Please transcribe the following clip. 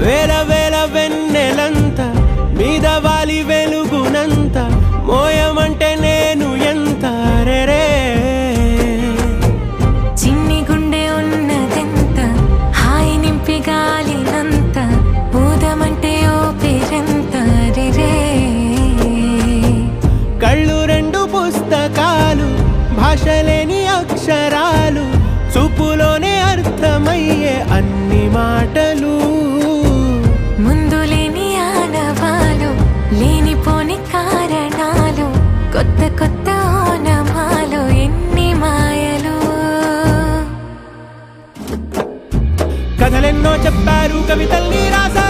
వేల వేల వెన్నెలంత మీద వాలి వెలుగునంత మోయమంటే నేను ఎంత రే చిన్ని గుండె ఉన్నదెంత హాయి నింపి గాలినంత ఊదమంటే ఓ పేరెంత రే కళ్ళు రెండు పుస్తకాలు భాషలేని అక్షరాలు చూపులోనే అర్థమయ్యే అన్ని మాటలు ముందు లేని ఆనవాలు లేనిపోని కారణాలు కొత్త కొత్త ఓనమాలు ఎన్ని మాయలు కథలెన్నో చెప్పారు కవితల్ని రాశారు